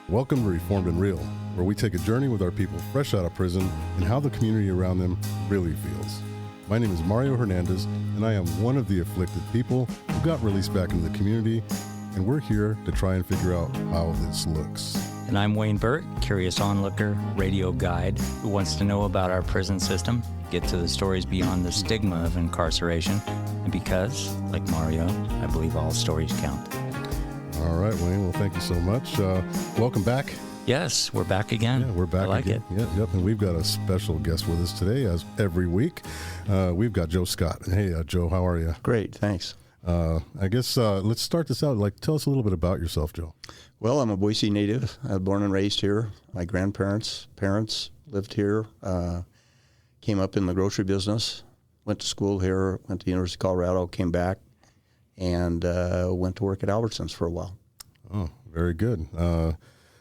Welcome to Reformed and Real, where we take a journey with our people fresh out of prison and how the community around them really feels. My name is Mario Hernandez, and I am one of the afflicted people who got released back into the community, and we're here to try and figure out how this looks. And I'm Wayne Burt, curious onlooker, radio guide, who wants to know about our prison system, get to the stories beyond the stigma of incarceration, and because, like Mario, I believe all stories count. All right, Wayne. Well, thank you so much. Welcome back. Yes, we're back again. Yeah, we're back I like again. Yep. And we've got a special guest with us today, as every week. We've got Joe Scott. Hey, Joe, how are you? Great, thanks. I guess let's start this out. Tell us a little bit about yourself, Joe. Well, I'm a Boise native. I was born and raised here. My parents lived here. Came up in the grocery business. Went to school here. Went to the University of Colorado. Came back. And went to work at Albertsons for a while. Oh, very good.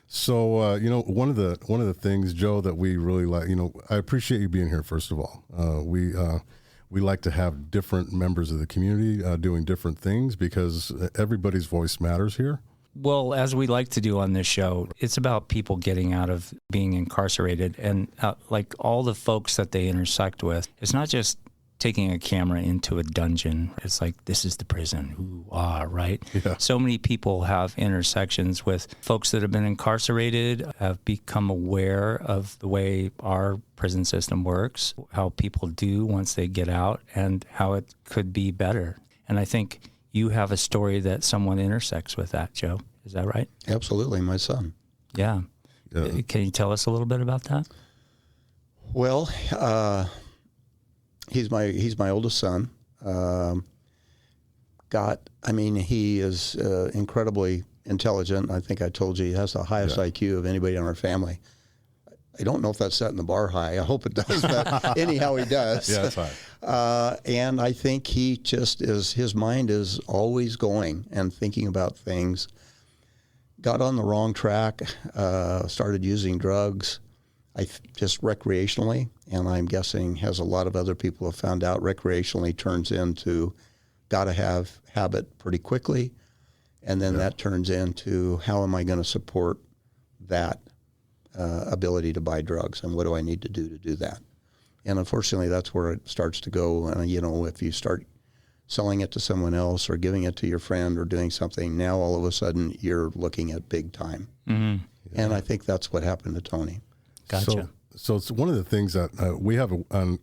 So one of the things, Joe, that we really like, I appreciate you being here. First of all, we like to have different members of the community doing different things because everybody's voice matters here. Well, as we like to do on this show, it's about people getting out of being incarcerated, and like all the folks that they intersect with. It's not just taking a camera into a dungeon. It's like, this is the prison. Ooh, right? Yeah. So many people have intersections with folks that have been incarcerated, have become aware of the way our prison system works, how people do once they get out, and how it could be better. And I think you have a story that someone intersects with that, Joe. Is that right? Absolutely, my son. Yeah. Can you tell us a little bit about that? Well, he's my oldest son. He is incredibly intelligent. I think I told you he has the highest IQ of anybody in our family. I don't know if that's setting the bar high. I hope it does, but anyhow, he does. Yeah, that's high. And I think he just is, his mind is always going and thinking about things. Got on the wrong track, started using drugs. Just recreationally, and I'm guessing as a lot of other people have found out, recreationally turns into got to have habit pretty quickly, and then that turns into how am I going to support that ability to buy drugs, and what do I need to do that? And unfortunately, that's where it starts to go. If you start selling it to someone else or giving it to your friend or doing something, now all of a sudden you're looking at big time. Mm-hmm. Yeah. And I think that's what happened to Tony. Gotcha. So it's one of the things that we have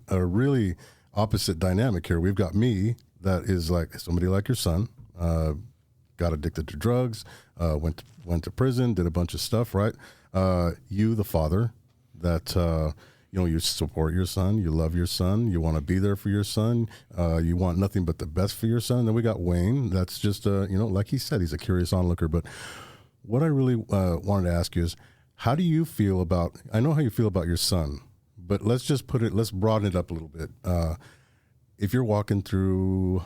a really opposite dynamic here. We've got me that is like somebody like your son, got addicted to drugs, went to prison, did a bunch of stuff, right? You, the father, that you support your son, you love your son, you want to be there for your son, you want nothing but the best for your son. And then we got Wayne, that's just like he said, he's a curious onlooker. But what I really wanted to ask you is, how do you feel about, I know how you feel about your son, but let's broaden it up a little bit. If you're walking through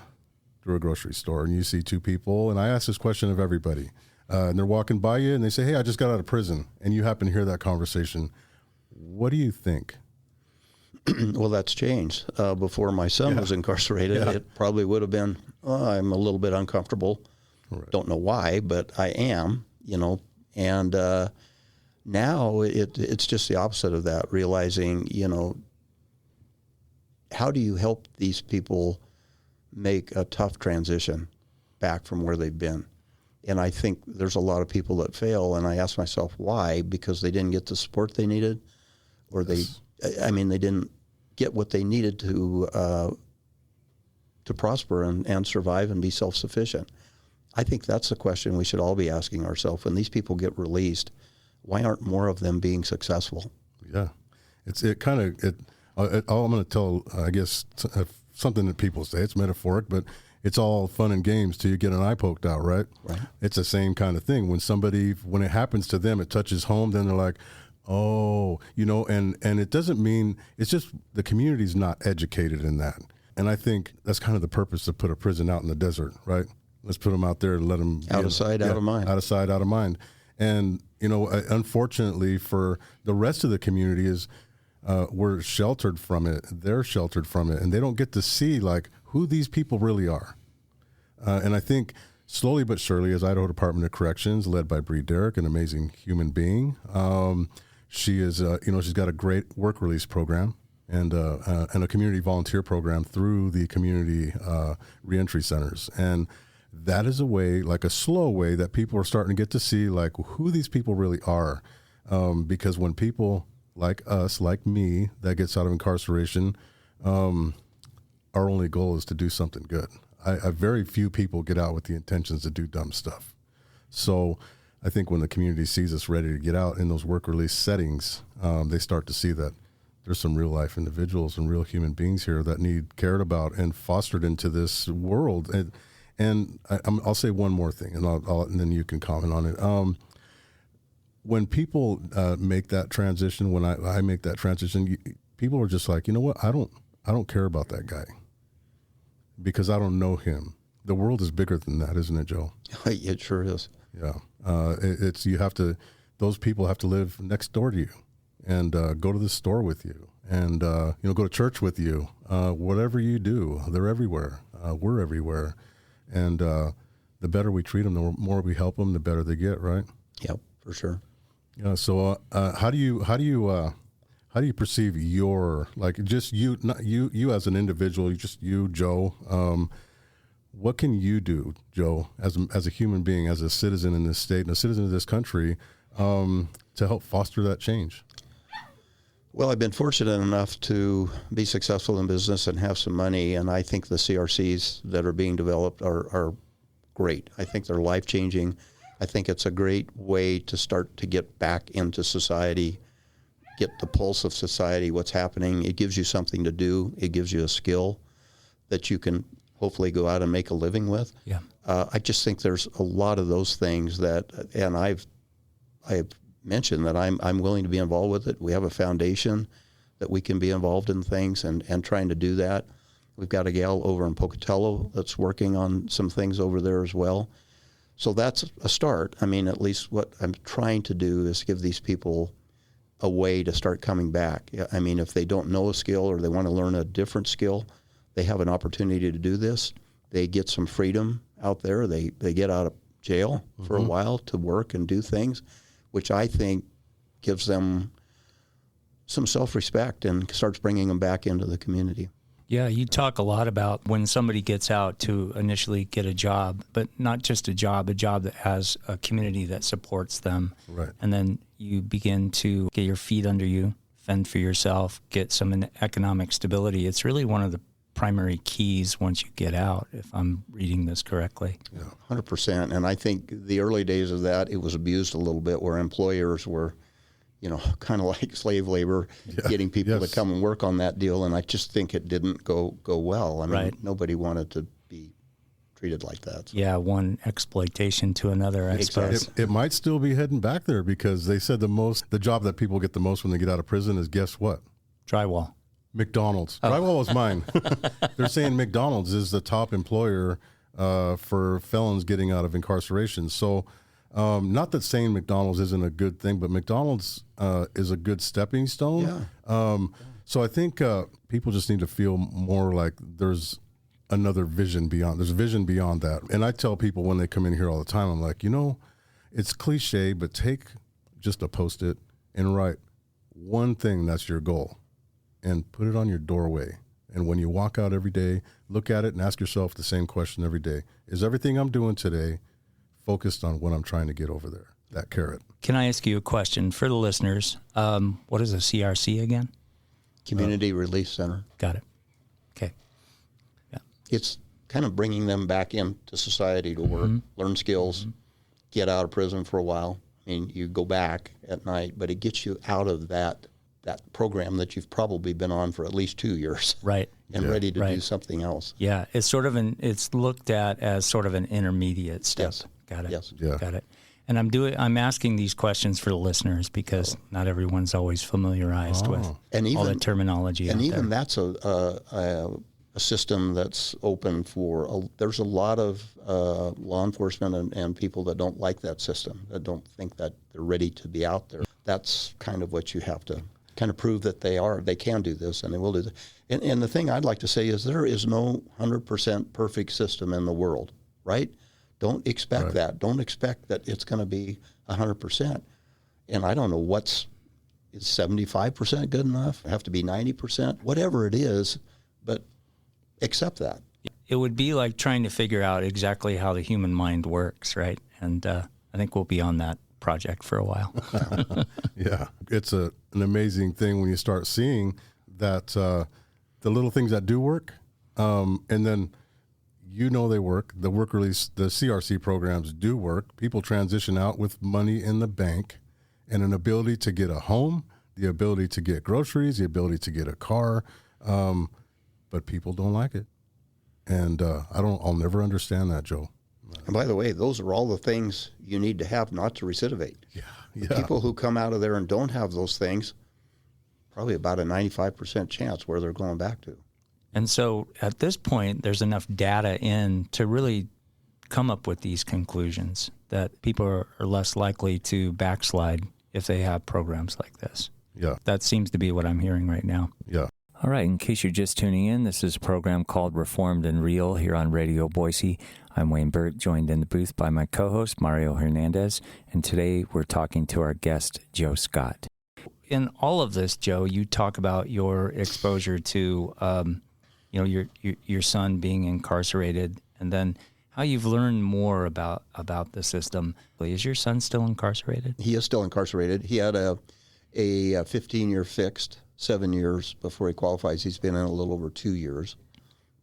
a grocery store and you see two people, and I ask this question of everybody, and they're walking by you and they say, hey, I just got out of prison, and you happen to hear that conversation, what do you think? Well, that's changed. Before my son was incarcerated, it probably would have been, I'm a little bit uncomfortable. Right. Don't know why, but I am, and now it's just the opposite of that, realizing, how do you help these people make a tough transition back from where they've been? And I think there's a lot of people that fail, and I ask myself why, because they didn't get the support they needed, or they didn't get what they needed to prosper and survive and be self-sufficient. I think that's the question we should all be asking ourselves. When these people get released, why aren't more of them being successful? Yeah, all I'm going to tell, I guess, something that people say, it's metaphoric, but it's all fun and games till you get an eye poked out, right? Right. It's the same kind of thing. When it happens to them, it touches home, then they're like, oh, and it doesn't mean, it's just the community's not educated in that. And I think that's kind of the purpose to put a prison out in the desert, right? Let's put them out there and let them out of sight, out of mind. Out of sight, out of mind. And, unfortunately for the rest of the community is we're sheltered from it. They're sheltered from it. And they don't get to see, who these people really are. And I think slowly but surely, as Idaho Department of Corrections, led by Bree Derrick, an amazing human being, she is, she's got a great work release program and a community volunteer program through the Community Reentry Centers. And that is a way, like a slow way, that people are starting to get to see like who these people really are. Because when people like us, like me, that gets out of incarceration, our only goal is to do something good. I very few people get out with the intentions to do dumb stuff. So I think when the community sees us ready to get out in those work release settings, they start to see that there's some real life individuals and real human beings here that need cared about and fostered into this world. And I'll say one more thing, and then you can comment on it. When people make that transition, when I make that transition, people are just like, you know what? I don't care about that guy because I don't know him. The world is bigger than that, isn't it, Joe? It sure is. Yeah. Those people have to live next door to you and go to the store with you and, go to church with you. Whatever you do, they're everywhere. We're everywhere. And the better we treat them, the more we help them, the better they get, right? Yep, for sure. Yeah. So how do you perceive your, like, just you, not you as an individual, just you, Joe? What can you do, Joe, as a human being, as a citizen in this state and a citizen of this country, to help foster that change? Well, I've been fortunate enough to be successful in business and have some money, and I think the CRCs that are being developed are great. I think they're life-changing. I think it's a great way to start to get back into society, get the pulse of society, what's happening. It gives you something to do. It gives you a skill that you can hopefully go out and make a living with. Yeah. I just think there's a lot of those things that, and I've mentioned that I'm willing to be involved with it. We have a foundation that we can be involved in things and trying to do that. We've got a gal over in Pocatello that's working on some things over there as well. So that's a start. I mean, at least what I'm trying to do is give these people a way to start coming back. I mean, if they don't know a skill or they want to learn a different skill, they have an opportunity to do this. They get some freedom out there. They get out of jail for a while to work and do things, which I think gives them some self-respect and starts bringing them back into the community. Yeah, you talk a lot about when somebody gets out to initially get a job, but not just a job that has a community that supports them. Right. And then you begin to get your feet under you, fend for yourself, get some economic stability. It's really one of the primary keys once you get out, if I'm reading this correctly. Yeah, 100%. And I think the early days of that, it was abused a little bit where employers were, kind of like slave labor, getting people to come and work on that deal. And I just think it didn't go well. I mean, nobody wanted to be treated like that. So. Yeah, one exploitation to another, I suppose. It might still be heading back there because they said the job that people get the most when they get out of prison is, guess what? Drywall. McDonald's. Drywall was mine. They're saying McDonald's is the top employer for felons getting out of incarceration. So not that saying McDonald's isn't a good thing, but McDonald's is a good stepping stone. Yeah. So I think people just need to feel more like there's another vision beyond. There's a vision beyond that. And I tell people when they come in here all the time, I'm like, it's cliche, but take just a Post-it and write one thing that's your goal and put it on your doorway. And when you walk out every day, look at it and ask yourself the same question every day. Is everything I'm doing today focused on what I'm trying to get over there, that carrot? Can I ask you a question for the listeners? What is a CRC again? Community Relief Center. Got it. Okay. Yeah. It's kind of bringing them back into society to work, learn skills, get out of prison for a while. I mean, you go back at night, but it gets you out of that program that you've probably been on for at least 2 years. Right. And ready to do something else. Yeah. It's sort of it's looked at as sort of an intermediate step. Yes. Got it. Yes. Yeah. Got it. And I'm asking these questions for the listeners because not everyone's always familiarized with all the terminology. And out even there. that's a system that's open for. There's a lot of law enforcement and people that don't like that system, that don't think that they're ready to be out there. That's kind of what you have to kind of prove that they can do this and they will do this. And the thing I'd like to say is there is no 100% perfect system in the world, right? Don't expect Right. that. Don't expect that it's going to be 100%. And I don't know is 75% good enough? Have to be 90%? Whatever it is, but accept that. It would be like trying to figure out exactly how the human mind works, right? And I think we'll be on that project for a while. Yeah, it's an amazing thing when you start seeing that the little things that do work, and then they work. The work release, the CRC programs do work. People transition out with money in the bank and an ability to get a home, the ability to get groceries, the ability to get a car, but people don't like it, and I'll never understand that, Joe. And by the way, those are all the things you need to have not to recidivate. Yeah. The people who come out of there and don't have those things, probably about a 95% chance where they're going back to. And so at this point, there's enough data in to really come up with these conclusions that people are less likely to backslide if they have programs like this. Yeah. That seems to be what I'm hearing right now. Yeah. All right, in case you're just tuning in, this is a program called Reformed and Real here on Radio Boise. I'm Wayne Burt, joined in the booth by my co-host, Mario Hernandez, and today we're talking to our guest, Joe Scott. In all of this, Joe, you talk about your exposure to, your son being incarcerated, and then how you've learned more about the system. Is your son still incarcerated? He is still incarcerated. He had a 15-year fixed, 7 years before he qualifies. He's been in a little over 2 years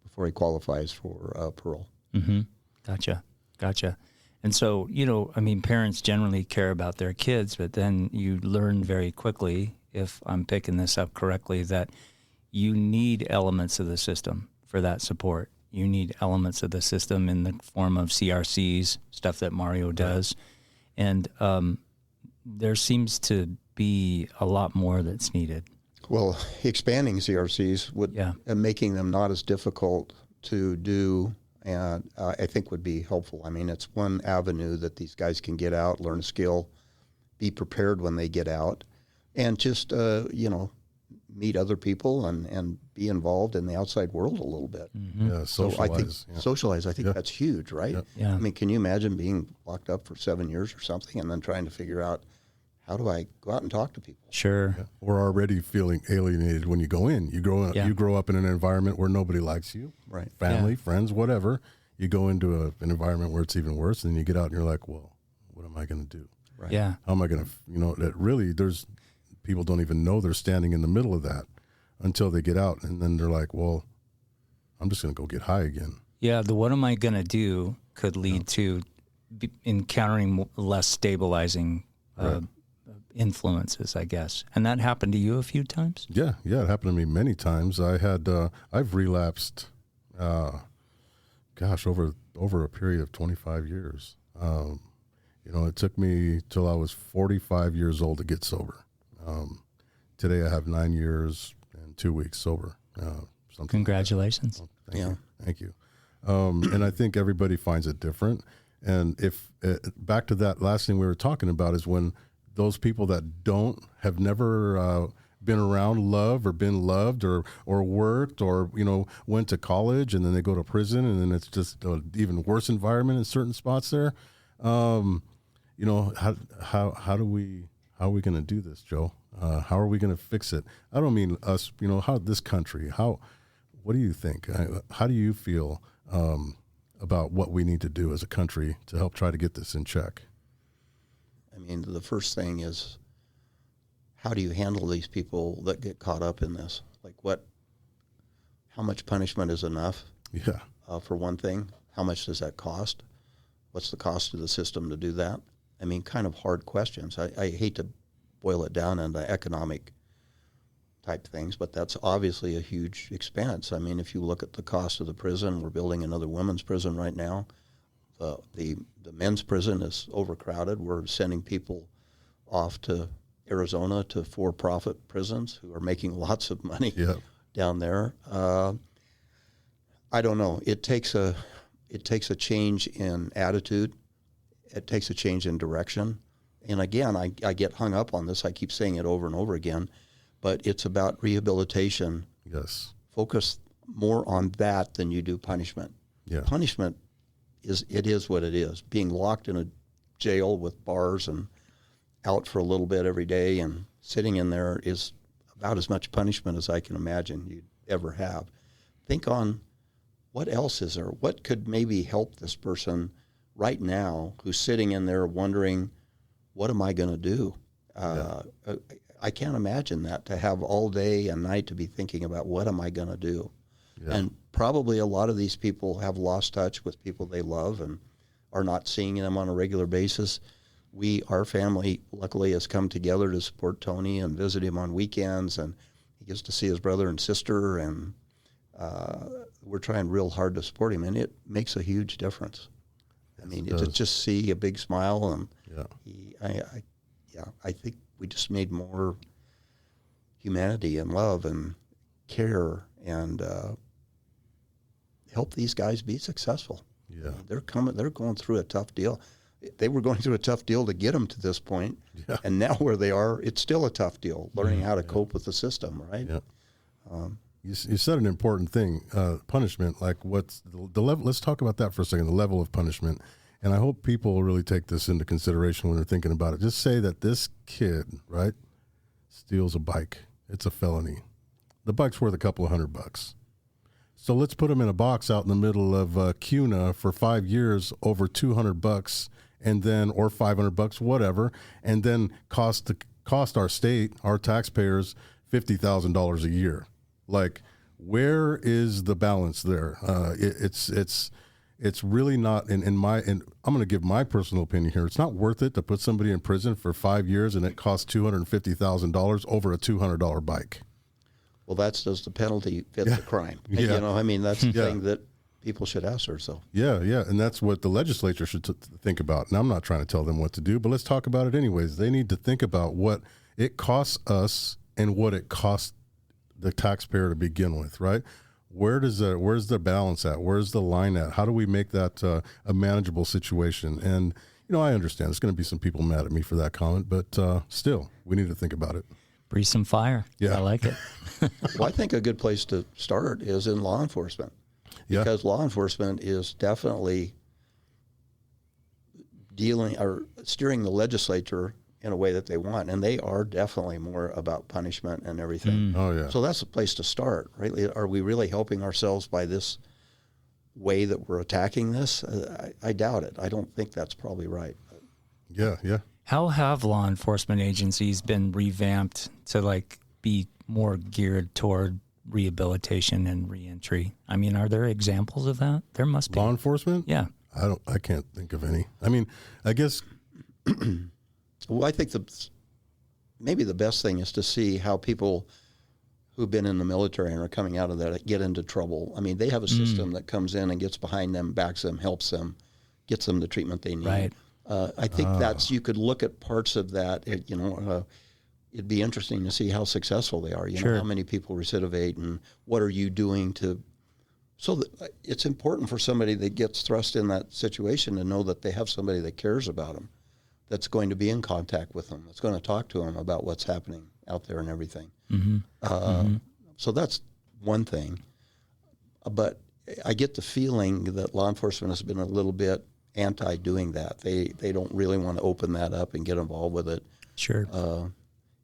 before he qualifies for parole. Mm-hmm. Gotcha. And so, parents generally care about their kids, but then you learn very quickly, if I'm picking this up correctly, that you need elements of the system for that support. You need elements of the system in the form of CRCs, stuff that Mario does. And there seems to be a lot more that's needed. Well, expanding CRCs and making them not as difficult to do, and I think would be helpful. I mean, it's one avenue that these guys can get out, learn a skill, be prepared when they get out, and just, meet other people and be involved in the outside world a little bit. Mm-hmm. Yeah, socialize. Socialize, I think that's huge, right? Yeah. I mean, can you imagine being locked up for 7 years or something and then trying to figure out, how do I go out and talk to people? Sure. Yeah. Or already feeling alienated when you go in. You grow up in an environment where nobody likes you. Right. Family, friends, whatever. You go into an environment where it's even worse, and then you get out and you're like, well, what am I going to do? Right. Yeah. How am I going to, that really, there's people don't even know they're standing in the middle of that until they get out. And then they're like, well, I'm just going to go get high again. Yeah. The what am I going to do could lead to encountering less stabilizing influences, I guess. And that happened to you a few times? Yeah, it happened to me many times. I've relapsed, over a period of 25 years. It took me till I was 45 years old to get sober. Today I have 9 years and 2 weeks sober. Congratulations. Thank you. And I think everybody finds it different. And if back to that last thing we were talking about is when those people that have never been around love or been loved or worked or, went to college and then they go to prison and then it's just an even worse environment in certain spots there. How are we going to do this, Joe? How are we going to fix it? I don't mean us, how this country, what do you think? How do you feel about what we need to do as a country to help try to get this in check? I mean, the first thing is, how do you handle these people that get caught up in this? Like how much punishment is enough? Yeah. For one thing, how much does that cost? What's the cost to the system to do that? I mean, kind of hard questions. I hate to boil it down into economic type things, but that's obviously a huge expense. I mean, if you look at the cost of the prison, we're building another women's prison right now. The men's prison is overcrowded. We're sending people off to Arizona to for-profit prisons who are making lots of money down there. I don't know. It takes a change in attitude. It takes a change in direction. And again, I get hung up on this. I keep saying it over and over again, but it's about rehabilitation. Yes. Focus more on that than you do punishment. Yeah. Punishment it is what it is. Being locked in a jail with bars and out for a little bit every day and sitting in there is about as much punishment as I can imagine you'd ever have. Think on what else is there? What could maybe help this person right now who's sitting in there wondering, what am I going to do? I can't imagine that, to have all day and night to be thinking about what am I going to do? Yeah. And probably a lot of these people have lost touch with people they love and are not seeing them on a regular basis. Our family, luckily, has come together to support Tony and visit him on weekends, and he gets to see his brother and sister, and we're trying real hard to support him, and it makes a huge difference. I mean, to just see a big smile, and I think we just need more humanity and love and care and help these guys be successful. Yeah, they're going through a tough deal. They were going through a tough deal to get them to this point, and now where they are, it's still a tough deal, learning how to cope with the system, right? Yeah. You said an important thing, punishment, like what's the level. Let's talk about that for a second, the level of punishment. And I hope people will really take this into consideration when they're thinking about it. Just say that this kid, right, steals a bike. It's a felony. The bike's worth a couple of $100. So let's put him in a box out in the middle of Cuna for 5 years, over $200, and then, or $500, whatever, and then cost our state, our taxpayers, $50,000 a year. Like, where is the balance there? It's really not. And I'm going to give my personal opinion here. It's not worth it to put somebody in prison for 5 years and it costs $250,000 over a $200 bike. Well, does the penalty fit the crime? Yeah. You know, I mean, that's the thing that people should ask themselves. Yeah, and that's what the legislature should think about. And I'm not trying to tell them what to do, but let's talk about it anyways. They need to think about what it costs us and what it costs the taxpayer to begin with, right? Where's the balance at? Where's the line at? How do we make that a manageable situation? And, I understand there's going to be some people mad at me for that comment, but still, we need to think about it. Breathe some fire. Yeah. I like it. Well, I think a good place to start is in law enforcement. Because law enforcement is definitely dealing or steering the legislature in a way that they want, and they are definitely more about punishment and everything. Oh, yeah. So that's the place to start, right? Are we really helping ourselves by this way that we're attacking this? I doubt it. I don't think that's probably right. Yeah. How have law enforcement agencies been revamped to be more geared toward rehabilitation and reentry? I mean, are there examples of that? There must be. Law enforcement? Yeah. I can't think of any. I mean, I guess. Well, I think maybe the best thing is to see how people who've been in the military and are coming out of that get into trouble. I mean, they have a system that comes in and gets behind them, backs them, helps them, gets them the treatment they need. Right. I think you could look at parts of that. It'd be interesting to see how successful they are. Sure. How many people recidivate, and what are you doing to. So it's important for somebody that gets thrust in that situation to know that they have somebody that cares about them, that's going to be in contact with them, that's going to talk to them about what's happening out there and everything. Mm-hmm. So that's one thing. But I get the feeling that law enforcement has been a little bit anti-doing that. They don't really want to open that up and get involved with it. Sure.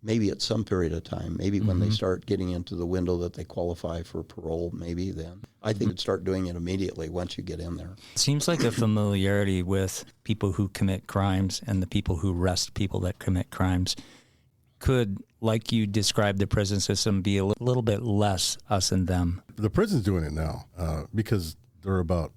Maybe at some period of time, maybe when they start getting into the window that they qualify for parole, maybe then. I think they'd start doing it immediately once you get in there. It seems like the familiarity with people who commit crimes and the people who arrest people that commit crimes could, like you described the prison system, be a little bit less us and them. The prison's doing it now because they're about,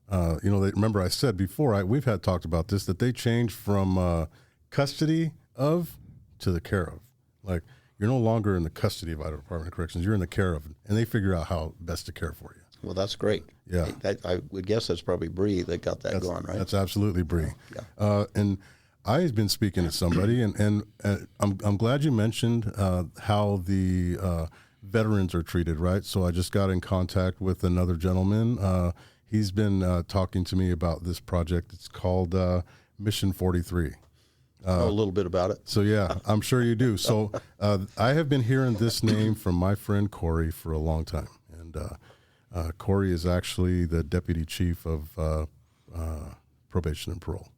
remember I said before, we've had talked about this, that they changed from custody of to the care of. Like, you're no longer in the custody of Idaho Department of Corrections, you're in the care of, and they figure out how best to care for you. Well, that's great. Yeah. I would guess that's probably Bree that got that going, right? That's absolutely Bree. Yeah. And I've been speaking to somebody, and I'm glad you mentioned how the veterans are treated, right? So I just got in contact with another gentleman. He's been talking to me about this project. It's called Mission 43. Know a little bit about it. So, yeah, I'm sure you do. So I have been hearing this name from my friend Corey for a long time. And Corey is actually the deputy chief of probation and parole.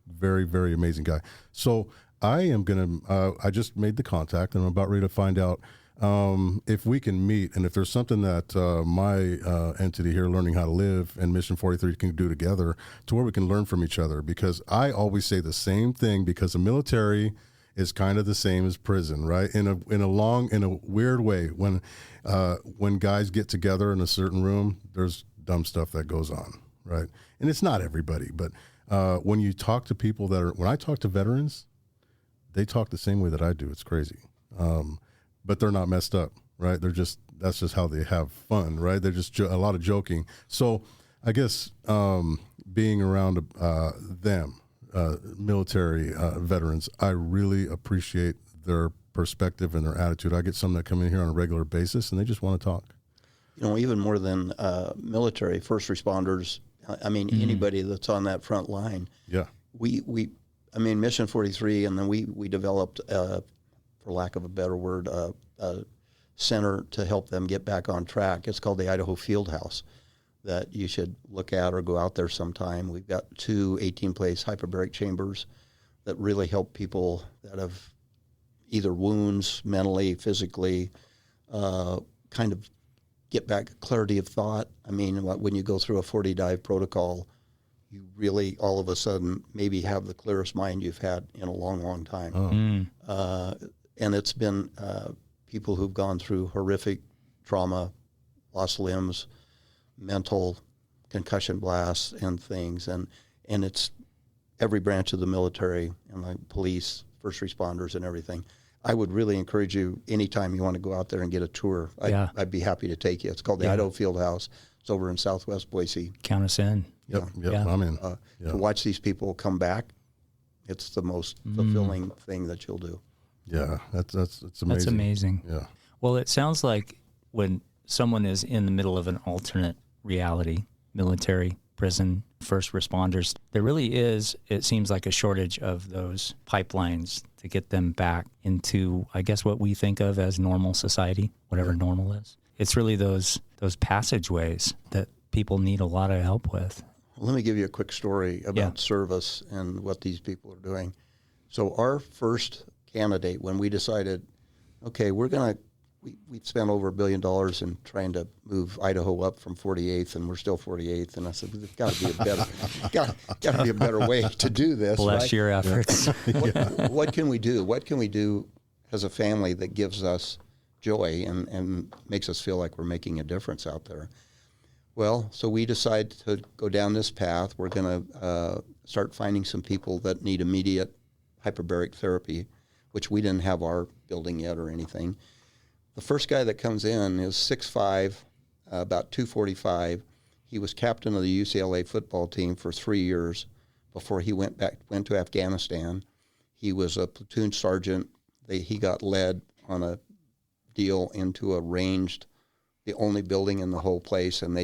Very, very amazing guy. So I am going to, I just made the contact and I'm about ready to find out if we can meet and if there's something that my entity here, Learning How to Live, and Mission 43 can do together to where we can learn from each other. Because I always say the same thing, because the military is kind of the same as prison, right? In a weird way. When guys get together in a certain room, there's dumb stuff that goes on, right? And it's not everybody, but when you talk to people when I talk to veterans, they talk the same way that I do. It's crazy. But they're not messed up, right? That's just how they have fun, right? They're just a lot of joking. So I guess being around them, military veterans, I really appreciate their perspective and their attitude. I get some that come in here on a regular basis and they just want to talk. Even more than military, first responders, anybody that's on that front line. Yeah. Mission 43, and then we developed, for lack of a better word, a center to help them get back on track. It's called the Idaho Field House, that you should look at or go out there sometime. We've got 2 18-place hyperbaric chambers that really help people that have either wounds, mentally, physically, kind of get back clarity of thought. When you go through a 40 dive protocol, you really all of a sudden maybe have the clearest mind you've had in a long, long time. And it's been people who've gone through horrific trauma, lost limbs, mental concussion blasts and things. And it's every branch of the military and like police, first responders and everything. I would really encourage you anytime you want to go out there and get a tour. I'd be happy to take you. It's called the Idaho Field House. It's over in Southwest Boise. Count us in. Yep, I'm in. To watch these people come back, it's the most fulfilling thing that you'll do. Yeah, it's amazing. That's amazing. Yeah. Well, it sounds like when someone is in the middle of an alternate reality, military, prison, first responders, there really is, it seems like, a shortage of those pipelines to get them back into, I guess, what we think of as normal society, whatever normal is. It's really those passageways that people need a lot of help with. Let me give you a quick story about service and what these people are doing. So our first candidate, when we decided, okay, we've spent over $1 billion in trying to move Idaho up from 48th, and we're still 48th. And I said, there's got to be a better, got to be a better way to do this. Bless your efforts. What can we do? What can we do as a family that gives us joy and makes us feel like we're making a difference out there? Well, so we decided to go down this path. We're going to start finding some people that need immediate hyperbaric therapy, which we didn't have our building yet or anything. The first guy that comes in is 6'5", about 245. He was captain of the UCLA football team for 3 years before he went to Afghanistan. He was a platoon sergeant. He got led on a deal into a ranged, the only building in the whole place, and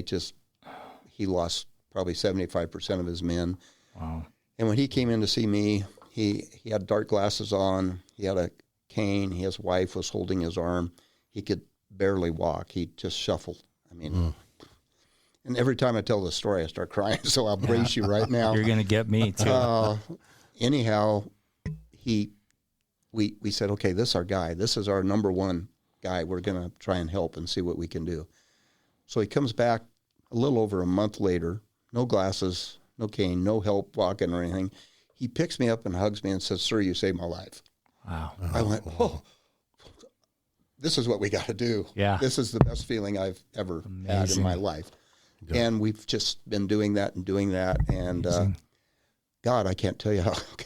he lost probably 75% of his men. Wow. And when he came in to see me, he had dark glasses on, he had a cane, his wife was holding his arm. He could barely walk. He just shuffled. And every time I tell this story, I start crying, so I'll brace you right now. You're going to get me, too. Anyhow, we said, okay, this is our guy. This is our number one guy. We're going to try and help and see what we can do. So he comes back a little over a month later, no glasses, no cane, no help walking or anything. He picks me up and hugs me and says, "Sir, you saved my life." Wow. I went, "Oh, this is what we got to do. Yeah. This is the best feeling I've ever had in my life." Yeah. And we've just been doing that. And God, I can't tell you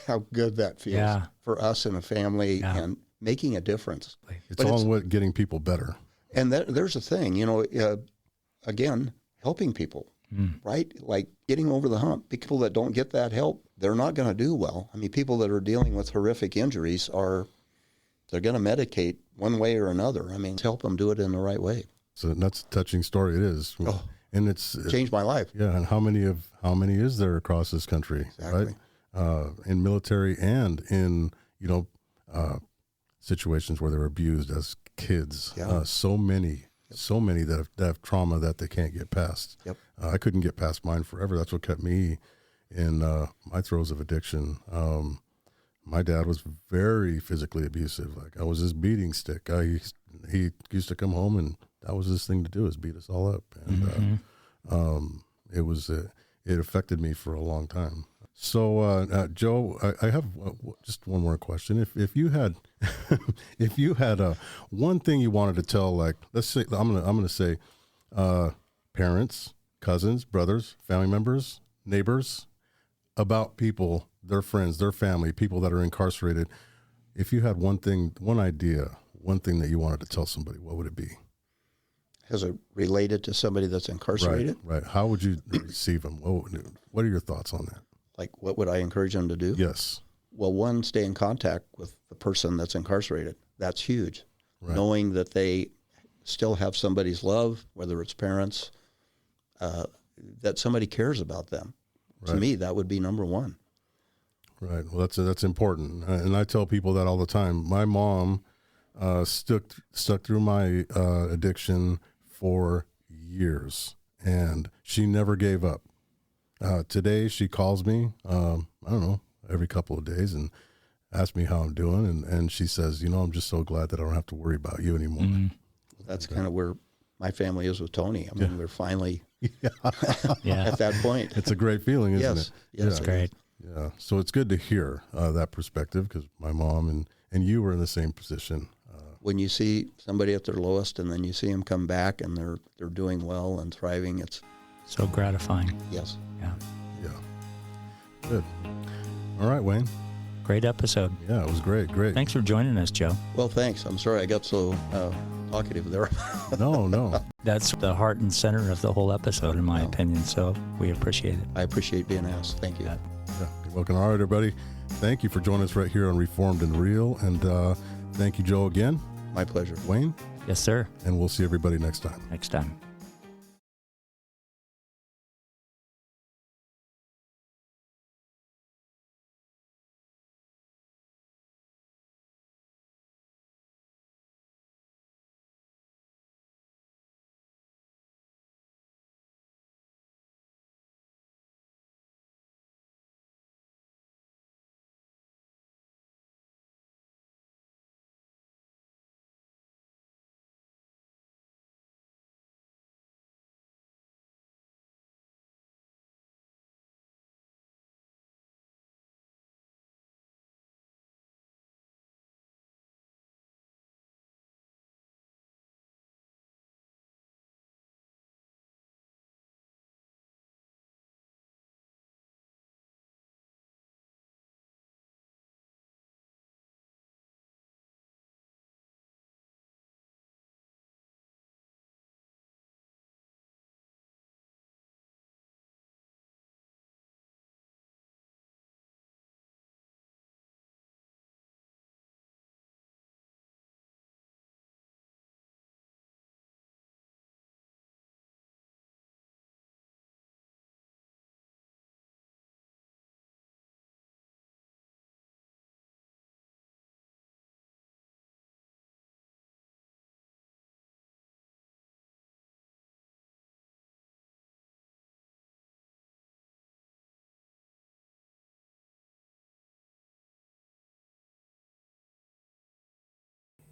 how good that feels for us and a family and making a difference. It's all with getting people better. And there's a thing, again, helping people, right? Like getting over the hump. People that don't get that help, they're not going to do well. People that are dealing with horrific injuries they're going to medicate one way or another. Help them do it in the right way. So that's a touching story. It is. Oh, and it's changed my life. Yeah. And how many is there across this country? Exactly. Right? In military and in, situations where they were abused as kids. Yeah. So many. So many that have trauma that they can't get past. Yep. I couldn't get past mine forever. That's what kept me in my throes of addiction. My dad was very physically abusive. Like, I was his beating stick. He used to come home and that was his thing to do, is beat us all up. And it affected me for a long time. So, Joe, I have just one more question. If you had, if you had one thing you wanted to tell, like, let's say, I'm gonna say, parents, cousins, brothers, family members, neighbors, about people, their friends, their family, people that are incarcerated. If you had one thing, one idea, one thing that you wanted to tell somebody, what would it be? Is it related to somebody that's incarcerated? Right. How would you receive them? What are your thoughts on that? Like, what would I encourage them to do? Yes. Well, one, stay in contact with the person that's incarcerated. That's huge. Right. Knowing that they still have somebody's love, whether it's parents, that somebody cares about them. Right. To me, that would be number one. Right. Well, that's important, and I tell people that all the time. My mom stuck through my addiction for years, and she never gave up. Today, she calls me, I don't know, every couple of days and asks me how I'm doing, and she says, I'm just so glad that I don't have to worry about you anymore. Mm-hmm. That's kind of where my family is with Tony. I mean, we're finally Yeah. at that point. It's a great feeling, isn't it? Yes, That's great. Yeah. So it's good to hear that perspective, because my mom and you were in the same position. When you see somebody at their lowest and then you see them come back and they're doing well and thriving, it's So gratifying. yes. Yeah. Yeah. Good. All right, Wayne. Great episode. Yeah, it was great. Thanks for joining us, Joe. Well, thanks. I'm sorry I got so talkative there. No. That's the heart and center of the whole episode, in my opinion. So we appreciate it. I appreciate being asked. Thank you. Yeah. Yeah, you're welcome. All right, everybody. Thank you for joining us right here on Reformed and Real. And thank you, Joe, again. My pleasure. Wayne. Yes, sir. And we'll see everybody next time. Next time.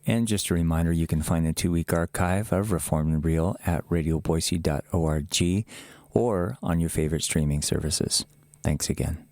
And just a reminder, you can find the 2-week archive of Reformed and Real at radioboise.org or on your favorite streaming services. Thanks again.